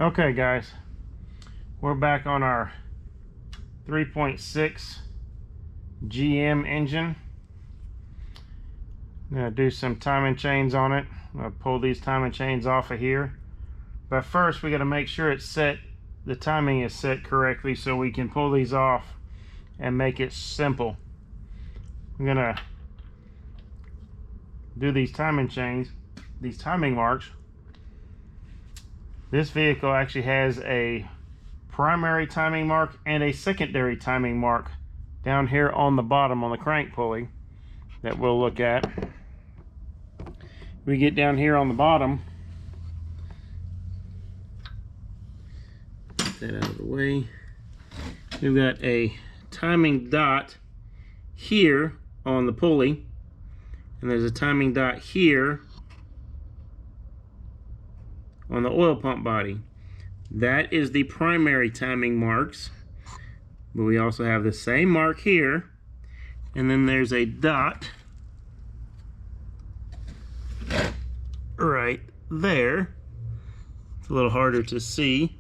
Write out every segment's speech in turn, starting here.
Okay guys, we're back on our 3.6 GM engine. I'm going to do some timing chains on it. I'm going to pull these timing chains off of here. But first we got to make sure it's set, the timing is set correctly so we can pull these off and make it simple. I'm going to do these timing chains, these timing marks. This vehicle actually has a primary timing mark and a secondary timing mark down here on the bottom on the crank pulley that we'll look at. We get down here on the bottom, get that out of the way. We've got a timing dot here on the pulley, and there's a timing dot here on the oil pump body. That is the primary timing marks, but we also have the same mark here, and then there's a dot right there. It's a little harder to see.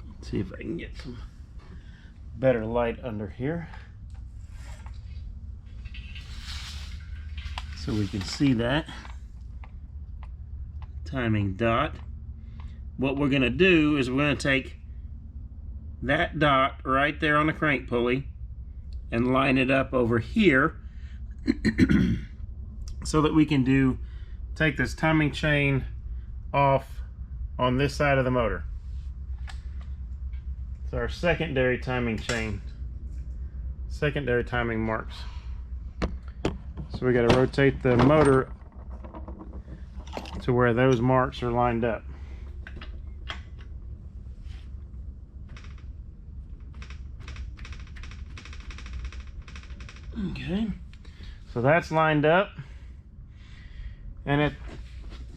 Let's see if I can get some better light under here so we can see that timing dot. What we're going to do is we're going to take that dot right there on the crank pulley and line it up over here so that we can take this timing chain off on this side of the motor. It's our secondary timing chain, secondary timing marks. So we got to rotate the motor to where those marks are lined up. Okay, so that's lined up, and at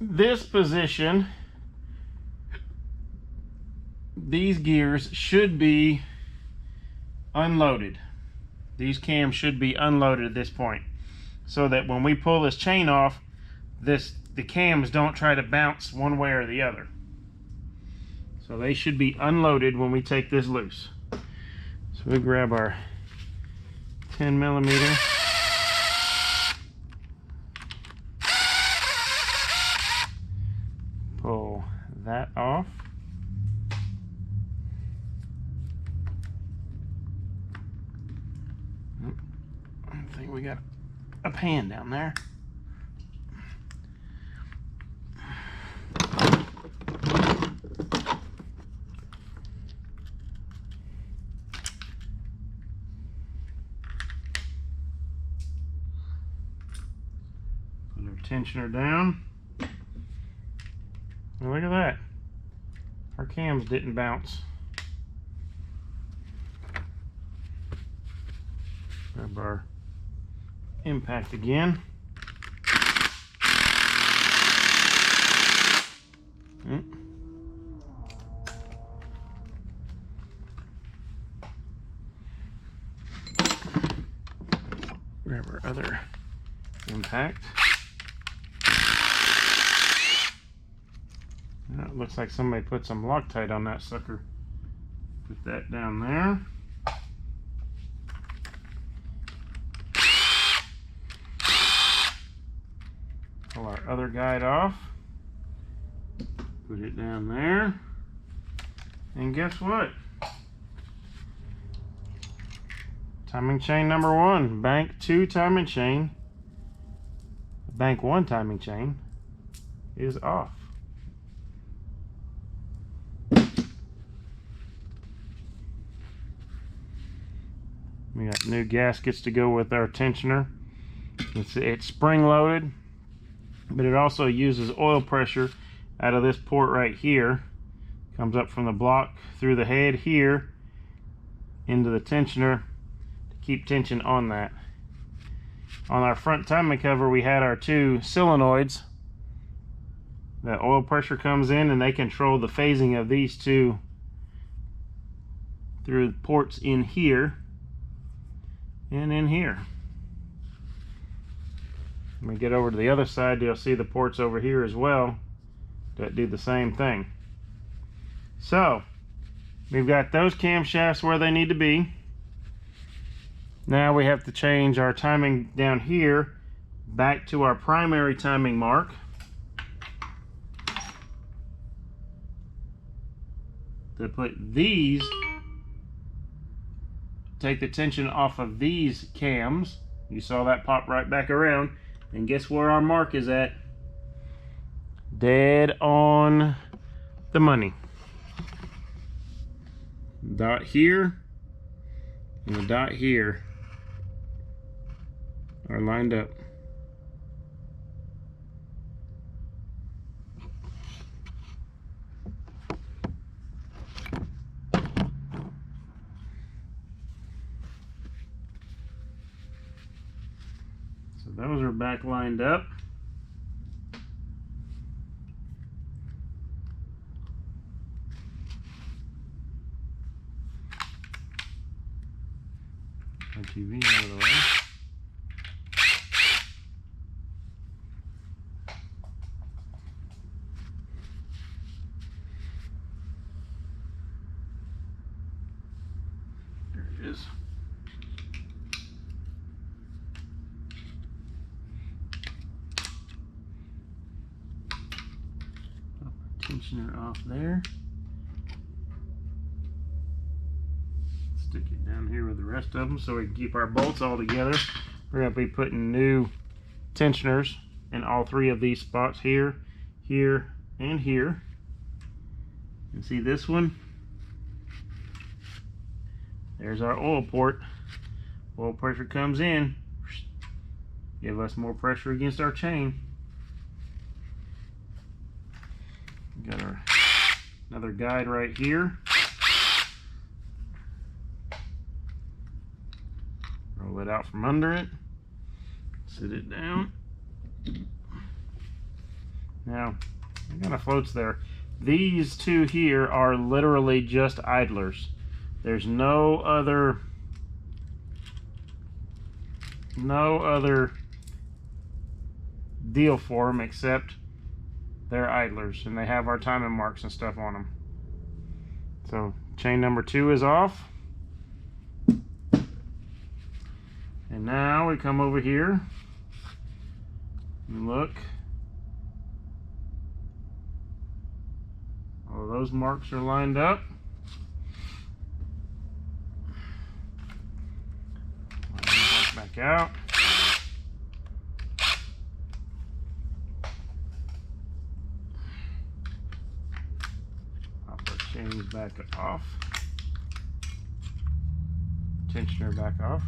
this position these gears should be unloaded. These cams should be unloaded at this point, so that when we pull this chain off, the cams don't try to bounce one way or the other. So they should be unloaded when we take this loose. So we grab our 10mm. Pull that off. I think we got a pan down there. Put our tensioner down. And look at that. Our cams didn't bounce. Grab our impact again. Grab our other impact. It looks like somebody put some Loctite on that sucker. Put that down there. Pull our other guide off. Put it down there. And guess what? Timing chain number 1, bank 2 timing chain, bank 1 timing chain is off. We got new gaskets to go with our tensioner. It's spring loaded, but it also uses oil pressure out of this port right here. Comes up from the block through the head here into the tensioner to keep tension on that. On our front timing cover we had our 2 solenoids. The oil pressure comes in and they control the phasing of these 2 through ports in here and in here. When we get over to the other side, you'll see the ports over here as well that do the same thing. So we've got those camshafts where they need to be. Now we have to change our timing down here back to our primary timing mark. To put these, take the tension off of these cams. You saw that pop right back around. And guess where our mark is at? Dead on the money. Dot here and the dot here are lined up. So those are back lined up. TV out of the way. There it is. Pop our tensioner off there. Stick it down here with the rest of them so we can keep our bolts all together. We're going to be putting new tensioners in all three of these spots here, here, and here. And see this one? There's our oil port. Oil pressure comes in, give us more pressure against our chain. Got our another guide right here. Roll it out from under it. Sit it down. Now, it kind of floats there. These two here are literally just idlers. There's no other deal for them except they're idlers, and they have our timing marks and stuff on them. So chain number 2 is off. And now we come over here and look. All those marks are lined up. Back out. Pop our chains back off. Tensioner back off.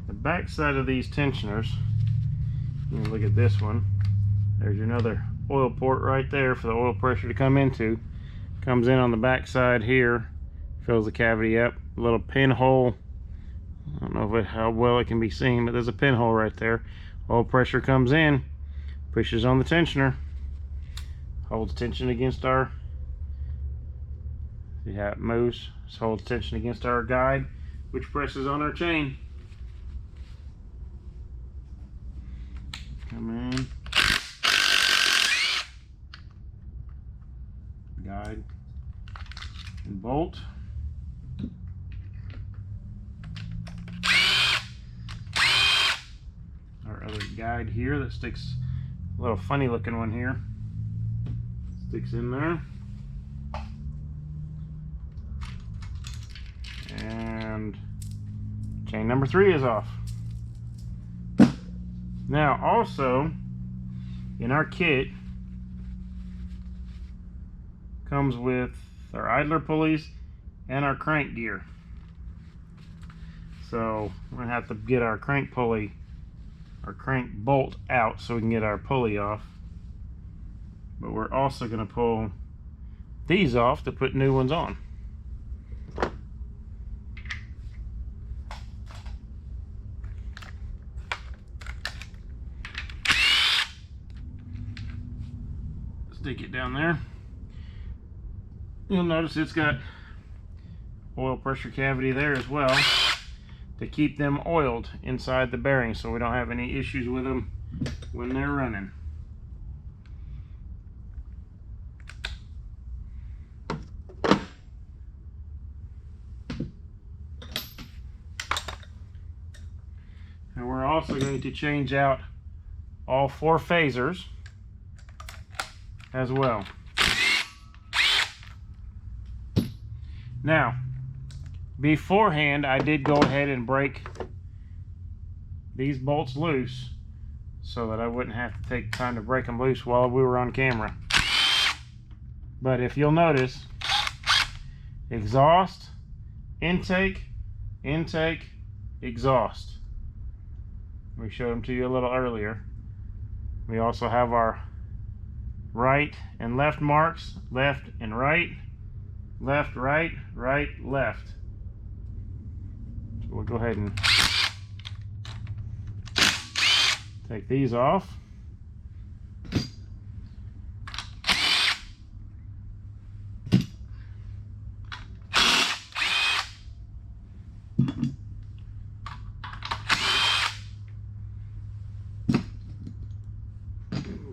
The back side of these tensioners, you can look at this one. There's another oil port right there for the oil pressure to come into. Comes in on the back side here, fills the cavity up. A little pinhole. I don't know how well it can be seen, but there's a pinhole right there. Oil pressure comes in, pushes on the tensioner, holds tension against our, see how it moves, just holds tension against our guide, which presses on our chain. Come in, guide and bolt. Our other guide here that sticks, a little funny looking one here, sticks in there. And chain number 3 is off. Now also in our kit comes with our idler pulleys and our crank gear. So we're gonna have to get our crank pulley, our crank bolt out so we can get our pulley off. But we're also gonna pull these off to put new ones on. Stick it down there. You'll notice it's got oil pressure cavity there as well to keep them oiled inside the bearings so we don't have any issues with them when they're running. also going to change out all 4 phasers as well. Now, beforehand, I did go ahead and break these bolts loose so that I wouldn't have to take time to break them loose while we were on camera. But if you'll notice, exhaust, intake, intake, exhaust. We showed them to you a little earlier. We also have our right and left marks, left and right, left, right, right, left. So we'll go ahead and take these off.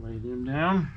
Lay them down.